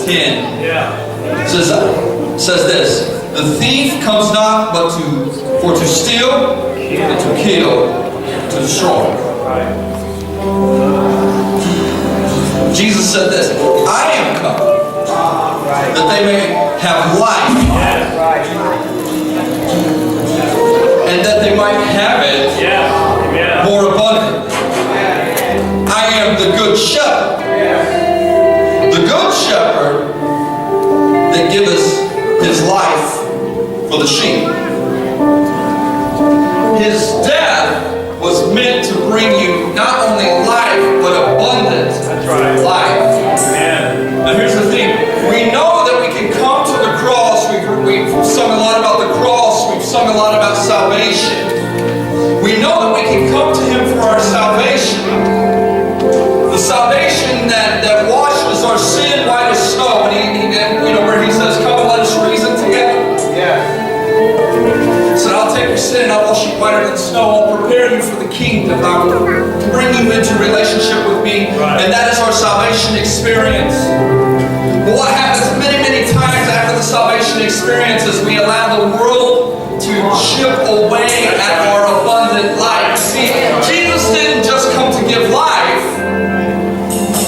10. Says this: the thief comes not but for to steal, and to kill, to destroy. Jesus said this: I am come that they may have life, and that they might have it more abundantly. I am the good shepherd. The good shepherd that giveth his life for the sheep. His death was meant to bring you not only life, but abundant life. Now here's the thing. We know that we can come to the cross. We've sung a lot about the cross. We've sung a lot about salvation. We know that we can come to Him for our salvation. The salvation that washes our sin white as snow. Where He says, come and let us reason together. So I'll take your sin and I'll wash you whiter than snow. I'll prepare you for the kingdom. I will bring you into relationship with me. And that is our salvation experience. But what happens many, many times after the salvation experience is we allow the world to chip away at our abundant life. See, Jesus didn't just come to give life,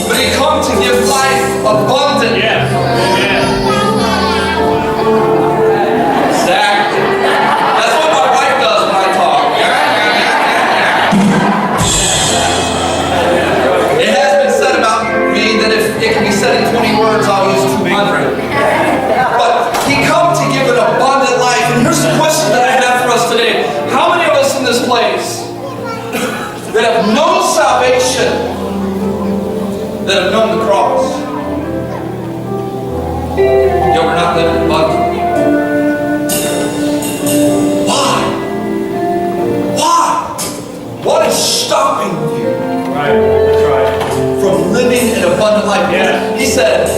but He come to give life abundantly. Exactly. That's what my wife does when I talk. It has been said about me that if it can be said in 20 words, I'll use 200. But He come to give an abundant life. And here's the question that I have for us today. How many of us in this place that have known salvation, that have known the cross, yet we're not living abundantly? Why? What is stopping you from living an abundant life? He said,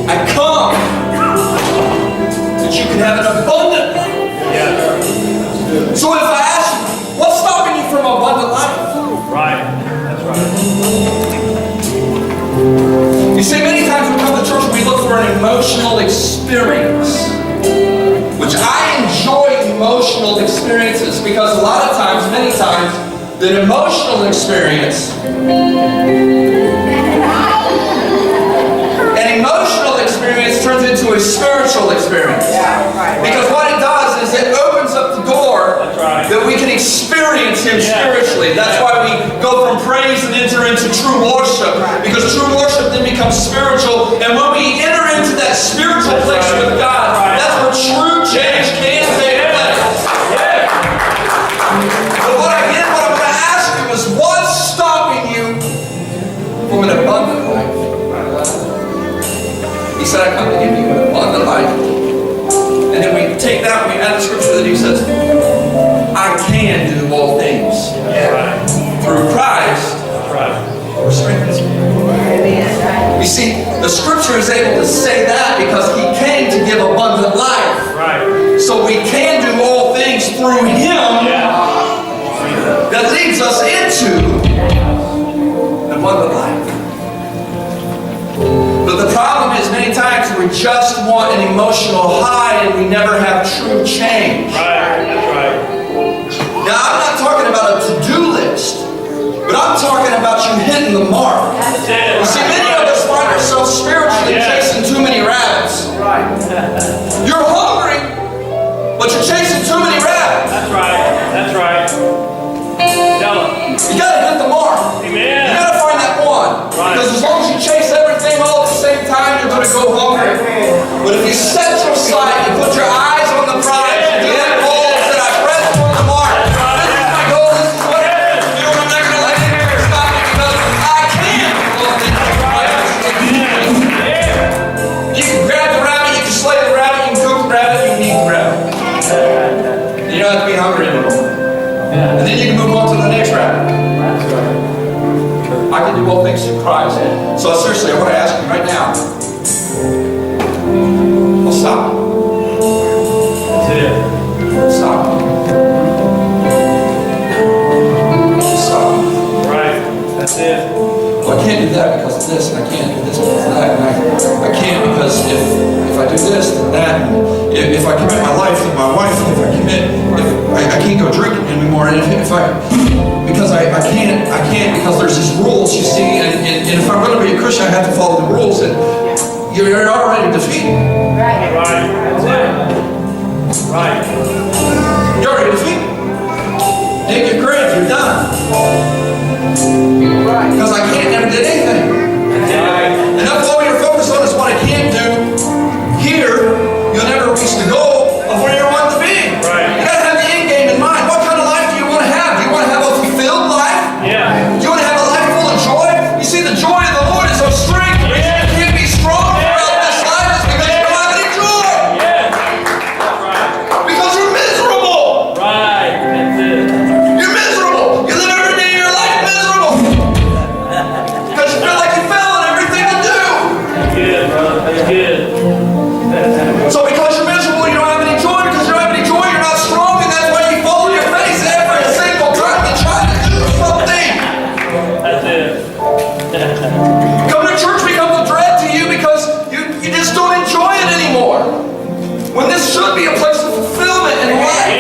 I come that you can have an abundant life. So if I ask you, what's stopping you from abundant life? You see, many times we come to church and we look for an emotional experience, which I enjoy emotional experiences because a lot of times, many times, the emotional experience, an emotional experience turns into a spiritual experience. Because what it does is it opens up the door that we can experience Him spiritually. That's why we go from praise and enter into true worship. Because true worship then becomes spiritual. And when we enter into that spiritual place with God, that's where true change can take place. But what I'm going to ask you is, what's stopping you from an abundant life? He said, I come to give you an abundant life. And then we take that and we add the scripture that He says, I can do all things through Christ who strengthens me. You see, the scripture is able to say that because He came to give abundant life. So we can do all things through Him that leads us into an abundant life. But the problem is, many times we just want an emotional high and we never have true change. Now, I'm not talking about a to-do list, but I'm talking about you hitting the mark. You see, many of us find ourselves spiritually chasing too many rabbits. You're hungry, but you're chasing too many rabbits. That's right. You gotta hit the mark. Amen. You gotta find that one. Because as long as you chase everything all at the same time, you're gonna go hungry. But if you set your sight, you put your eyes on the prize, you get goals that I press on the mark. This is my goal, this is what it is. You know, I'm not gonna let anything stop me because I can. You can grab the rabbit, you can slay the rabbit, you can cook the rabbit, you can eat the rabbit. You don't have to be hungry anymore. And then you can move on to the next rabbit. I can do all things through Christ. So seriously, I want to ask you right now. Well, stop. That's it. Stop. Stop. Right. That's it. Well, I can't do that because of this, and I can't do this because of that, and I can't because because if I do this, then that, and if I commit my life to my wife, if I can't go drinking anymore, and because I can't because there's these rules, you see, and if I'm going to be a Christian, I have to follow the rules, and you're already defeated. Right. That's it. Right. You're already defeated. Dig your grave, you're done. Because I can't never did anything. And that's all you're focused on is what I can't do. Here, you'll never reach the goal of where you want to be. Right. You gotta have the end game in mind. What kind of life do you want to have? Do you want to have a fulfilled life? Yeah. Do you want to have a life full of joy? You see, the joy of the Lord is our strength. The reason you can't be strong throughout this life is because you don't have any joy. Yeah. That's right. Because you're miserable. Right. That's it. You're miserable. You live every day of your life miserable. Because you feel like you fail in everything you do. That's good, brother. That's good. So because you're miserable, you don't have any joy. Because you don't have any joy, you're not strong, and that's why you fall on your face every single time you try to do something. That's it. Coming to church becomes a dread to you because you just don't enjoy it anymore. When this should be a place of fulfillment and life.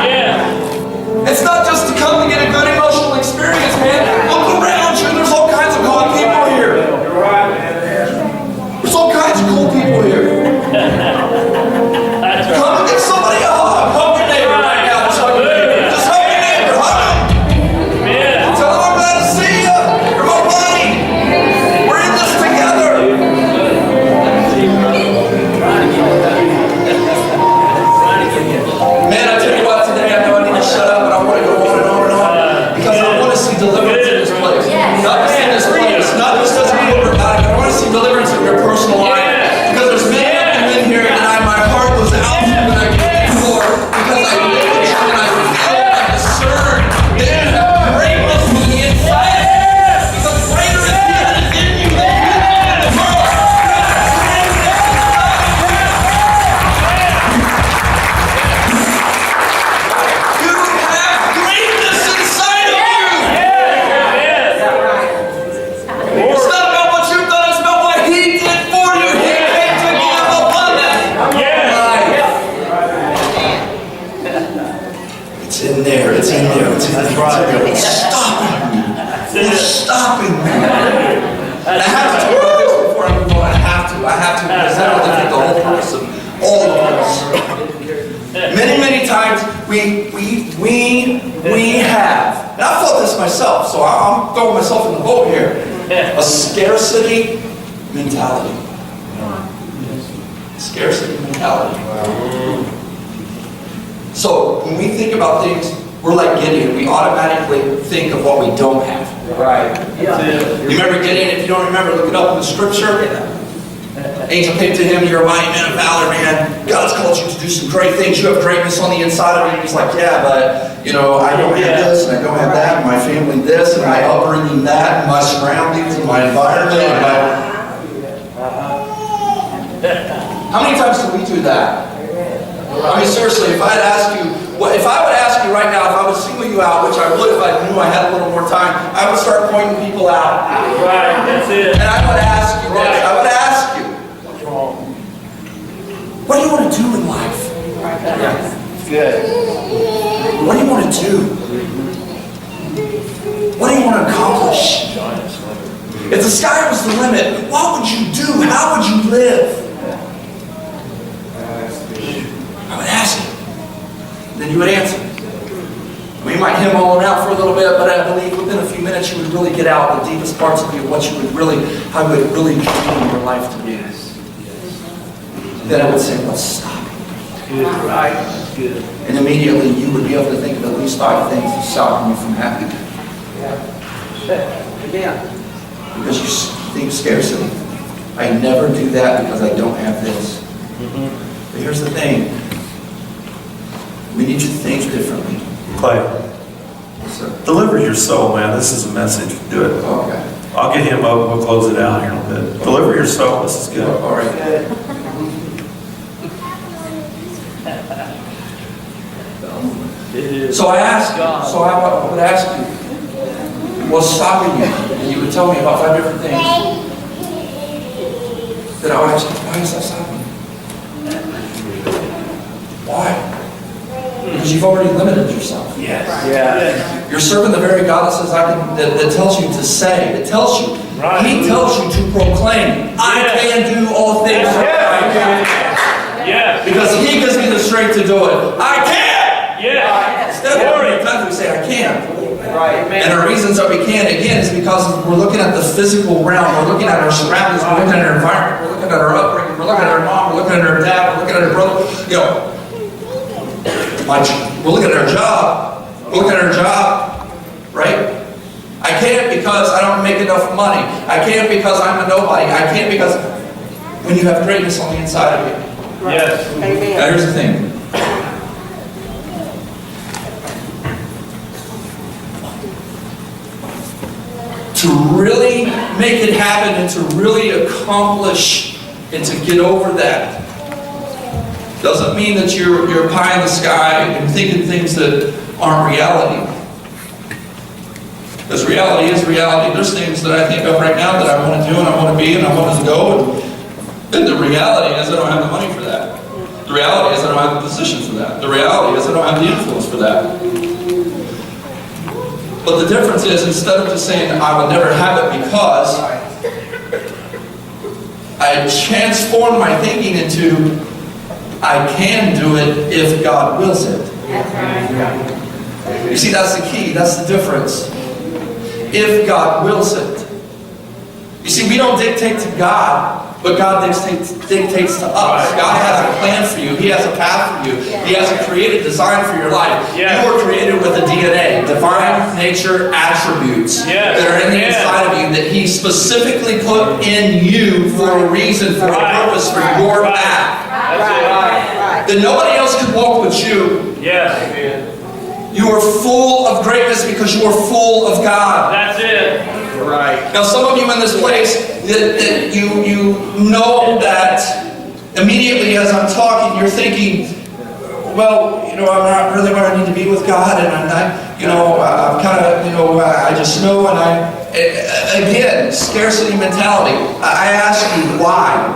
Yeah. It's not just to come to get a good emotional experience, man. Look around you. There's all kinds of cool people here. You're right, man. There's all kinds of cool people here. That's right. Come and give somebody a hug. Hug your neighbor right now. Just hug your neighbor. Just hug your neighbor. Hug him. Yeah. Tell them I'm glad to see you. You're my buddy. We're in this together. Man, I tell you what, today I know I need to shut up, but I want to go on and on and on. Because I want to see deliverance in this place. Not just in this place. Not just as a corporate body, but I want to see deliverance in your personal life. Because there's many of you in here, and my heart goes out to you, and I give you more. Because I look at you, and I feel, I discern that you have greatness on the inside of you. Because greater is He that is in you than He that is in the world. You have greatness inside of you. It's not about what you've done, it's about what He did for you. He came to give upon that. It's in there, it's in there, it's in there. That's right. It's stopping me. It's stopping me. And I have to talk about this before I move on. I have to, because I don't think the whole purpose of all of this. Many times we have, and I've felt this myself, so I'm throwing myself in the boat here, a scarcity mentality. Scarcity mentality. So when we think about things, we're like Gideon. We automatically think of what we don't have. Right. That's it. You remember Gideon? If you don't remember, look it up in the scripture. Angel came to him, you're a mighty man of valor, man. God's called you to do some great things. You have greatness on the inside of you. And he's like, yeah, but, I don't have this, and I don't have that, and my family this, and my upbringing that, and my surroundings, and my environment, and How many times do we do that? I mean, seriously, if I would ask you right now, if I would single you out, which I would if I knew I had a little more time, I would start pointing people out. Right. That's it. And I would ask you this. I would ask you, What's wrong? what do you want to do in life? Good. What do you want to do? What do you want to accomplish? If the sky was the limit, what would you do? How would you live? I would ask you. Then you would answer. We might hem all around for a little bit, but I believe within a few minutes you would really get out the deepest parts of you, what you would really, how you would really dream your life to be. Then I would say, what's stopping you? Good. Right. Good. And immediately you would be able to think of at least 5 things that stop you from having it. Because you think scarcity. I never do that because I don't have this. But here's the thing. We need to think differently. Clay, Yes, sir. deliver your soul, man. This is a message. Do it. Okay. I'll get him up. We'll close it out here in a bit. Deliver your soul. This is good. All right. So I would ask you, what's stopping you? And you would tell me about 5 different things. Then I would ask, why is that happening? Why? Because you've already limited yourself. Yes. Yeah. You're serving the very God that says that tells you to say, that tells you. Right. He tells you to proclaim, I can do all things through Christ. Yes. Because He gives me the strength to do it. I can! Yes. Instead of every time we say I can. Right. And the reasons that we can, again, is because we're looking at the physical realm. We're looking at our surroundings. We're looking at our environment. We're looking at our upbringing. We're looking at our mom. We're looking at our dad. We're looking at our brother. You know, we're looking at our job. We're looking at our job. Right? I can't because I don't make enough money. I can't because I'm a nobody. I can't because when you have greatness on the inside of you. Yes. Amen. Now here's the thing. To really make it happen and to really accomplish and to get over that doesn't mean that you're pie in the sky and thinking things that aren't reality. Because reality is reality. There's things that I think of right now that I want to do and I want to be and I want to go. And the reality is I don't have the money for that. The reality is I don't have the position for that. The reality is I don't have the influence for that. But the difference is, instead of just saying, I will never have it because, I transform my thinking into, I can do it if God wills it. You see, that's the key. That's the difference. If God wills it. You see, we don't dictate to God, but God dictates to us. God has a plan for you. He has a path for you. He has a creative design for your life. You were created with a DNA, divine nature attributes that are in the inside of you that He specifically put in you for a reason, for a purpose, for your path. That nobody else could walk with you. You are full of greatness because you are full of God. That's it. Right. Now, some of you in this place, that you know that immediately as I'm talking, you're thinking, well, you know, I'm not really where I need to be with God, and I'm not, you know, I'm kind of, you know, I just know, and again, scarcity mentality. I ask you, why?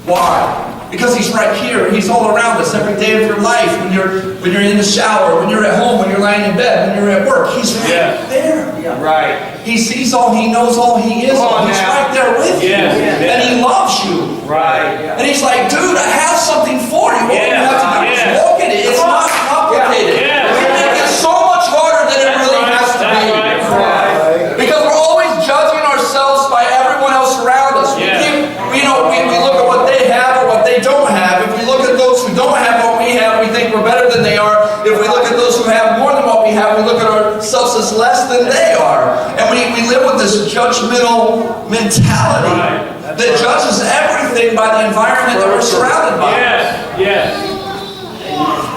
Why? Because He's right here. He's all around us every day of your life. When you're in the shower, when you're at home, when you're laying in bed, when you're at work, He's right there. Right. He sees all. He knows all. He is all. He's right there with you, and He loves you. Right. And He's like, dude, I have something for you. All you have to do is walk in it. It's not complicated. We make it so much harder than it really has to be. Because we're always judging ourselves by everyone else around us. We look at what they have or what they don't have. If we look at those who don't have what we have, we think we're better than they are. If we look at those who have more than what we have, we look at ourselves as less than they are. And we live with this judgmental mentality that judges everything by the environment that we're surrounded by.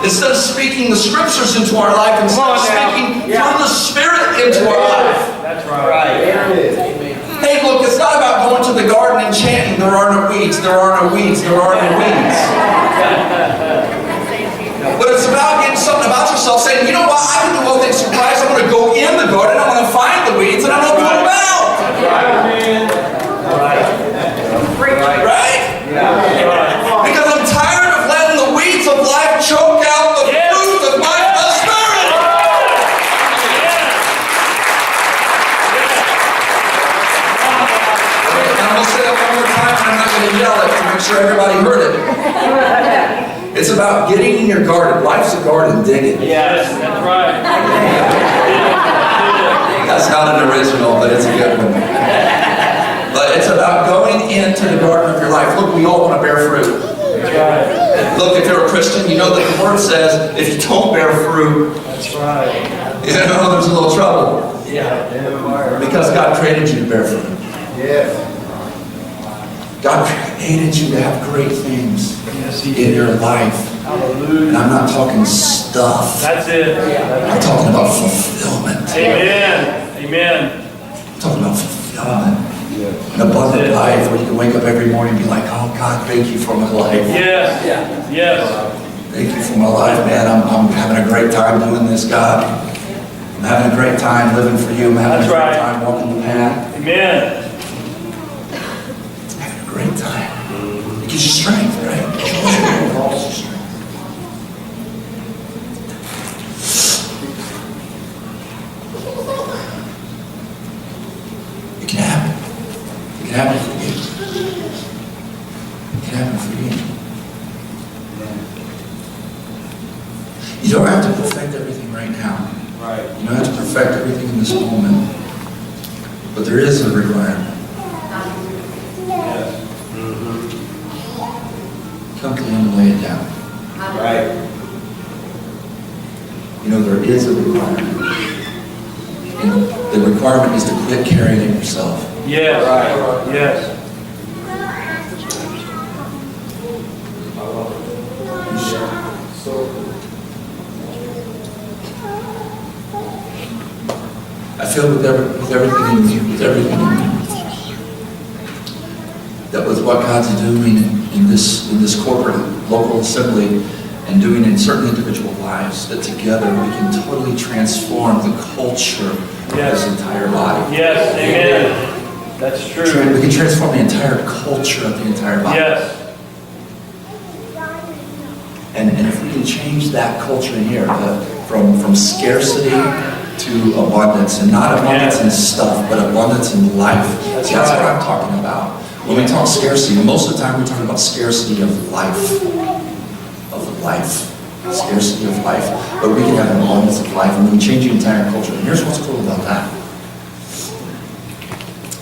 Instead of speaking the scriptures into our life, instead of speaking through the Spirit into our life. That's right. Hey, look, it's not about going to the garden and chanting, there are no weeds, there are no weeds, there are no weeds. But it's about getting something about yourself, saying, you know what, I can do all things through Christ. I'm going to go in the garden, I'm going to find the weeds, and I'm going to put them out. Right? Because I'm tired of letting the weeds of life choke out the fruit of my Spirit. And I'm going to say that one more time, and I'm not going to yell it to make sure everybody heard it. It's about getting in your garden. Life's a garden, dig it. Yes, that's right. That's not an original, but it's a good one. But it's about going into the garden of your life. Look, we all want to bear fruit. That's right. Look, if you're a Christian, you know that the Word says if you don't bear fruit, That's right. you know there's a little trouble. Because God created you to bear fruit. God created you to have great things in your life. Hallelujah. And I'm not talking stuff. That's it. I'm talking about fulfillment. Amen. I'm talking about fulfillment. An abundant life where you can wake up every morning and be like, oh God, thank you for my life. Yes. Thank you for my life, man. I'm having a great time doing this, God. I'm having a great time living for you. I'm having a great time walking the path. Amen. Having a It gives you strength, right? It gives you strength. It can happen. It can happen for you. It can happen for you. You don't have to perfect everything right now. Right. You don't have to perfect everything in this moment. But there is a requirement. Yes. Come to Him and lay it down. Right. You know, there is a requirement. And the requirement is to quit carrying it yourself. Yes. Right. Yes. I feel with everything in you, that with what God's doing in this corporate local assembly and doing in certain individual lives, that together we can totally transform the culture of this entire body. Yes, amen. That's true. We can transform the entire culture of the entire body. Yes. And if we can change that culture in here, from scarcity to abundance, and not abundance in stuff, but abundance in life. That's what I'm talking about. When we talk scarcity, most of the time we're talking about scarcity of life. Of life. Scarcity of life. But we can have an abundance of life, and we can change the entire culture. And here's what's cool about that.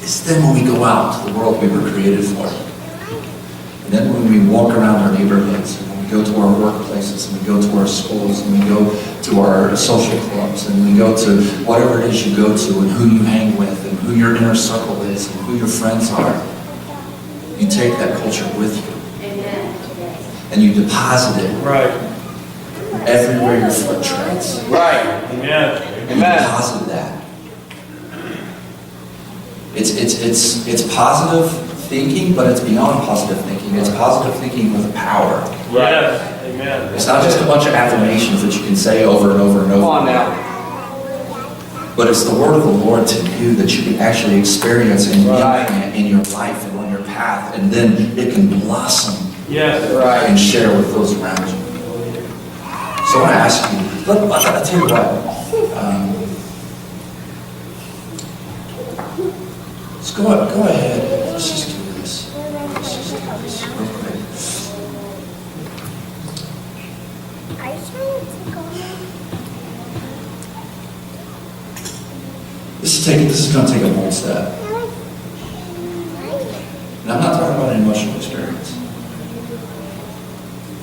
It's then when we go out to the world we were created for. And then when we walk around our neighborhoods, and when we go to our workplaces, and we go to our schools, and we go to our social clubs, and we go to whatever it is you go to, and who you hang with, and who your inner circle is, and who your friends are, you take that culture with you. Amen. And you deposit it. Right. Everywhere your foot treads. Right. Amen. And you deposit that. It's positive thinking, but it's beyond positive thinking. It's positive thinking with power. Right. Yes. Amen. It's not just a bunch of affirmations that you can say over and over and over. Come on now. But it's the word of the Lord to you that you can actually experience and implement in your life and on your path, and then it can blossom. Yes. And share with those around you. So I want to ask you, I'll tell you what. Let's go ahead. Let's just do this. Let's just do this real quick. This is going to take a bold step. And I'm not talking about an emotional experience.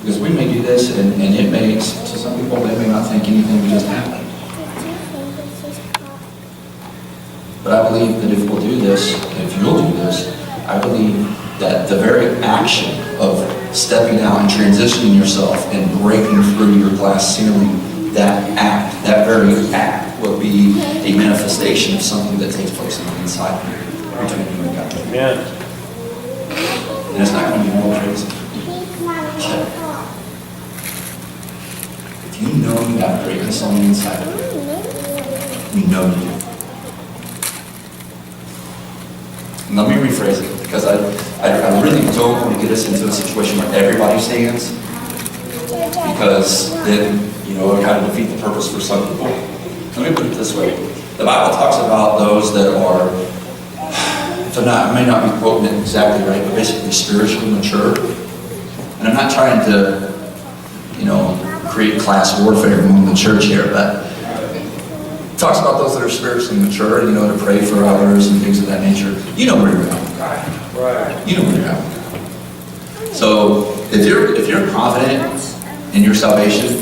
Because we may do this, and it may, to some people, they may not think anything just happened. But I believe that if we'll do this, if you'll do this, I believe that the very action of stepping out and transitioning yourself and breaking through your glass ceiling, that very act will be a manifestation of something that takes place on the inside between you and God. Amen. And it's not going to be more crazy. If you know you have greatness on the inside of you, you know you do. And let me rephrase it, because I really don't want to get us into a situation where everybody stands, because then, it kind of defeat the purpose for some people. Let me put it this way. The Bible talks about those that are, I may not be quoting it exactly right, but basically spiritually mature. And I'm not trying to, create class warfare among the church here, but it talks about those that are spiritually mature, to pray for others and things of that nature. You know where you're going with God. Right. You know where you're going with God. So if you're confident in your salvation,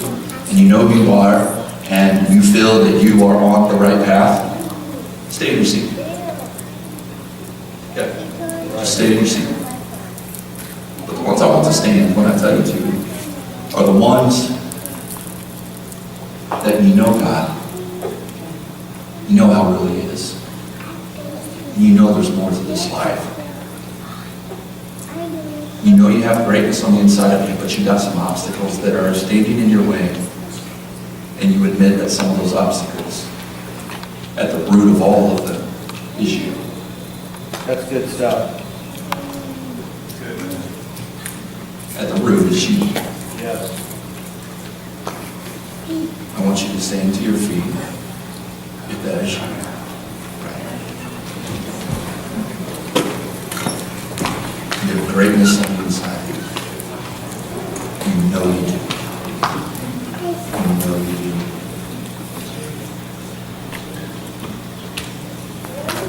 and you know who you are, and you feel that you are on the right path, stay in your seat. Yeah. Just stay in your seat. But the ones I want to stand, when I tell you to, are the ones that you know God. You know how real He is. And you know there's more to this life. You know you have greatness on the inside of you, but you got some obstacles that are standing in your way. And you admit that some of those obstacles, at the root of all of them, is you. That's good stuff. at the root is you. Yes. I want you to stand to your feet, if that is you. You have greatness on the inside of you. You know you do. You know you do.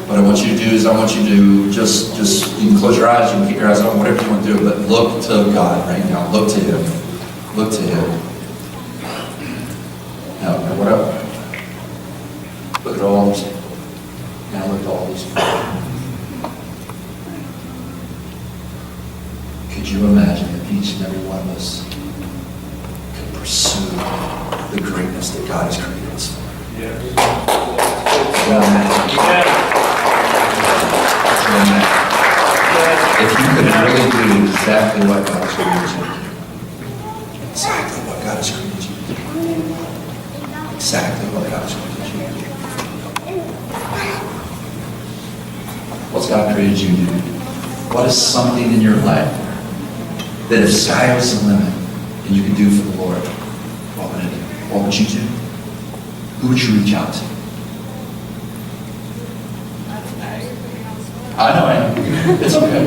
What I want you to do is I want you to just you can close your eyes, you can keep your eyes open, whatever you want to do, but look to God right now. Look to Him. Look to Him. Now, what up? Look at all these people. Now look at all these people. Could you imagine if each and every one of us could pursue the greatness that God has created us for? Yes. Could you imagine? If you could really do exactly what God has created you to do. Exactly what God has created you to do. Exactly what God has created you to do. What's God created you to do? What is something in your life that if sky was the limit and you could do for the Lord, what would it do? What would you do? Who would you reach out to? I know. It's okay.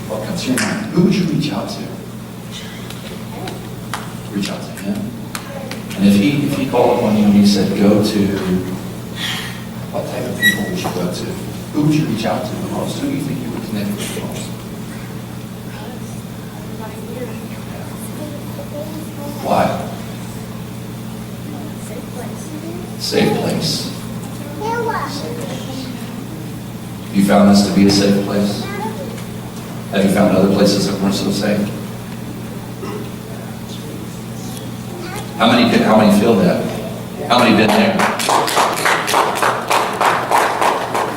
What comes to your mind? Who would you reach out to? Reach out to Him. And if he called upon you and He said, go to, what type of people would you go to? Who would you reach out to the most? Who do you think you would connect with the most? Why? Safe place. Have you found this to be a safe place? Have you found other places that weren't so safe? How many feel that? How many been there?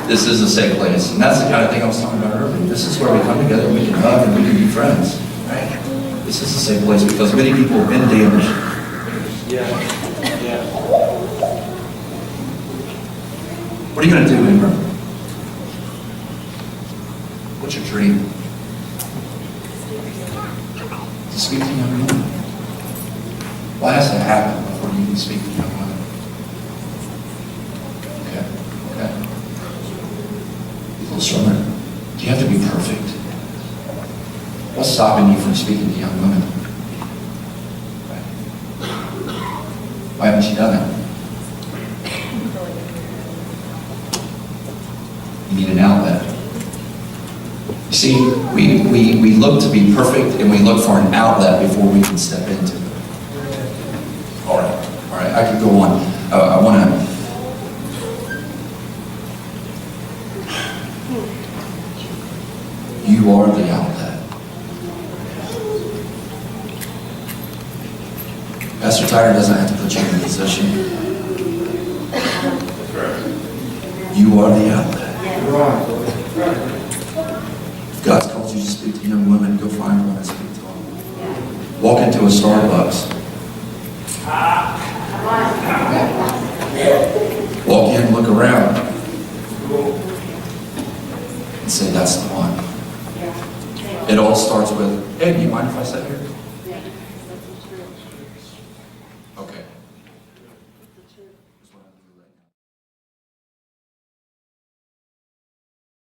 This is a safe place. And that's the kind of thing I was talking about earlier. This is where we come together and we can hug and we can be friends. Right? This is a safe place because many people have been damaged. Yeah. Yeah. What are you going to do, Ingram? What's your dream? To speak to young women. What has to happen before you can speak to young women? Okay. A little stronger. Do you have to be perfect? What's stopping you from speaking to young women? Why haven't you done that? You need an outlet. You see, we look to be perfect and we look for an outlet before we can step into it. All right, I could go on. I want to. You are the outlet. Pastor Tyler doesn't have to put you in a position. You are the outlet. If God's called you to speak to young women, go find one and speak to them. Walk into a Starbucks. Walk in, look around, and say, that's the one. It all starts with, hey, do you mind if I sit here?